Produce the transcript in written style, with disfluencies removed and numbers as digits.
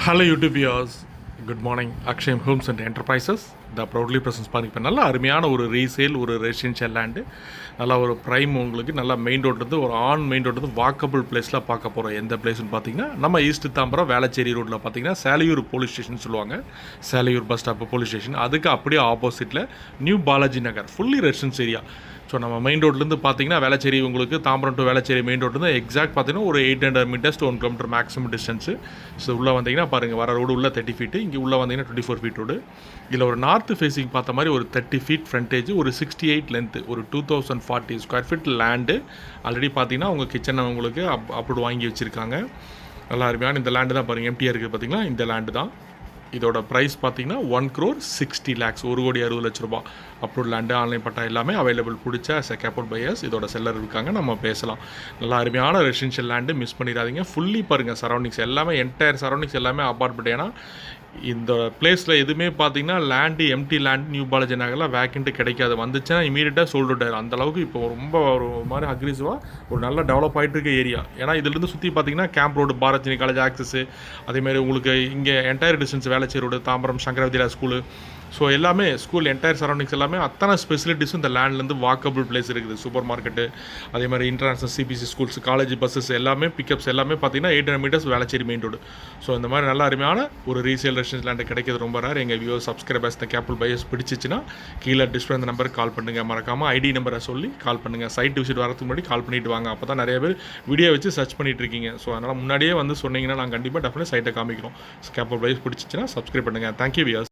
Hello YouTube viewers, good morning. Akshayam Homes and Enterprises, the proudly presents பண்ணி இப்போ நல்ல அருமையான ஒரு ரீசேல் ஒரு ரெசிடென்ஷியல் லேண்டு, நல்லா ஒரு ப்ரைம் உங்களுக்கு நல்லா மெயின் ரோட் வந்து ஒரு ஆன் மெயின் ரோட் வந்து வாக்கபிள் பிளேஸில் பார்க்க போகிறோம். எந்த பிளேஸ்னு பார்த்தீங்கன்னா நம்ம ஈஸ்ட் தாம்பரம் வேளச்சேரி ரோட்டில் பார்த்தீங்கன்னா சேலையூர் போலீஸ் ஸ்டேஷன் சொல்லுவாங்க. Selaiyur bus stop police station அதுக்கு அப்படியே ஆப்போசிட்டில் new Balaji Nagar fully residence area. So நம்ம மெயின் ரோட்லேருந்து பார்த்தீங்கன்னா வேளச்சேரி உங்களுக்கு தாம்பரம் டு வேளச்சேரி மெயின் ரோட்லேருந்து எக்ஸாக்ட் பார்த்தீங்கன்னா ஒரு 800 metres to 1 kilometre maximum distance. So உள்ளே வந்தீங்கன்னா பாருங்கள் வர ரோடு உள்ள 30 ஃபீட்டு, இங்கே உள்ளே வந்தீங்கன்னா 24 ஃபீட் ரோடு. இதில் ஒரு நார்த் ஃபேஸிங் பார்த்த மாதிரி ஒரு 30 ஃபீட் ஃப்ரண்டேஜ், ஒரு 68 லென்த்து, ஒரு 2040 ஸ்கொயர் ஃபீட் லேண்டு. ஆல்ரெடி பார்த்தீங்கன்னா உங்கள் கிச்சனை உங்களுக்கு அப்படி வாங்கி வச்சுருக்காங்க. நல்லா அருமையான இந்த லேண்டு தான் பாருங்கள், எம்டிஆர் இருக்குது பார்த்தீங்கன்னா இந்த லேண்டு தான். இதோட ப்ரைஸ் பார்த்தீங்கன்னா 1,60 lakhs, 1,60,00,000 ரூபா. அப்ரூவ் லேண்டு ஆன்லைன் பட்டா எல்லாமே அவைலபிள். பிடிச்ச கேப்போர்ட் பையர்ஸ் இதோட செல்லர் இருக்காங்க, நம்ம பேசலாம். நல்லா அருமையான ரெசிடென்ஷியல் லேண்டு, மிஸ் பண்ணிடாதீங்க. ஃபுல்லி பாருங்கள் சரௌண்டிங்ஸ் எல்லாமே, என்டையர் சரௌண்டிங்ஸ் எல்லாமே அப்பார்ட்மெண்ட். ஏன்னா இந்த பிளேஸில் எதுவுமே பார்த்தீங்கன்னா land empty land new Balaji நகரில் வேக்கண்ட்டு கிடைக்காது. வந்துச்சுன்னா இமீடியட்டாக சோல்ட் அவுட் ஆயிரும். அந்தளவுக்கு இப்போ ரொம்ப ஒரு மாதிரி அக்ரெசிவாக ஒரு நல்ல டெவலப் ஆகிட்டு இருக்க ஏரியா. ஏன்னா இதுலேருந்து சுற்றி பார்த்தீங்கன்னா camp road, Bharathini college access, அதேமாதிரி உங்களுக்கு இங்கே entire distance Velachery road, Tambaram Sankara Vidyalaya school, so எல்லாமே ஸ்கூல் என்டையர் சரௌண்டிங்ஸ் எல்லாமே அத்தனை ஃபெசிலிட்டிஸும் இந்த லேண்ட்லேருந்து வாக்கபிள் பிளேஸ் இருக்குது. சூப்பர் மார்க்கெட்டு, அதே மாதிரி international CBSE schools, college buses எல்லாமே பிக்கப்ஸ் எல்லாமே பார்த்தீங்கன்னா 800 meters Velachery main road. So இந்த மாதிரி நல்ல அருமையான ஒரு ரீசேல் ரெசிடென்ஸ் லேண்டு கிடைக்கிறது ரொம்ப ரேர். எங்கள் வியூவர் சப்ஸ்கிரைபர்ஸ் இந்த கேபிள் பையர்ஸ் பிடிச்சிச்சுன்னா கீழே டிஸ்பிளே இந்த நம்பருக்கு கால் பண்ணுங்கள். மறக்காமல் ஐடி நம்பரை சொல்லி கால் பண்ணுங்கள். சைட் விசிட் வரதுக்கு முன்னாடி கால் பண்ணிவிட்டு வாங்க. அப்போ தான் நிறைய பேர் வீடியோ வச்சு சர்ச் பண்ணிட்டு இருக்கீங்க. ஸோ அதனால் முன்னாடியே வந்து சொன்னீங்கன்னா நாங்கள் கண்டிப்பாக டெஃபினெட் சைட்டை காமிக்கிறோம். கேபிள் பையர்ஸ் பிடிச்சிச்சுன்னா சப்ஸ்கிரைப் பண்ணுங்கள். Thank you viewers.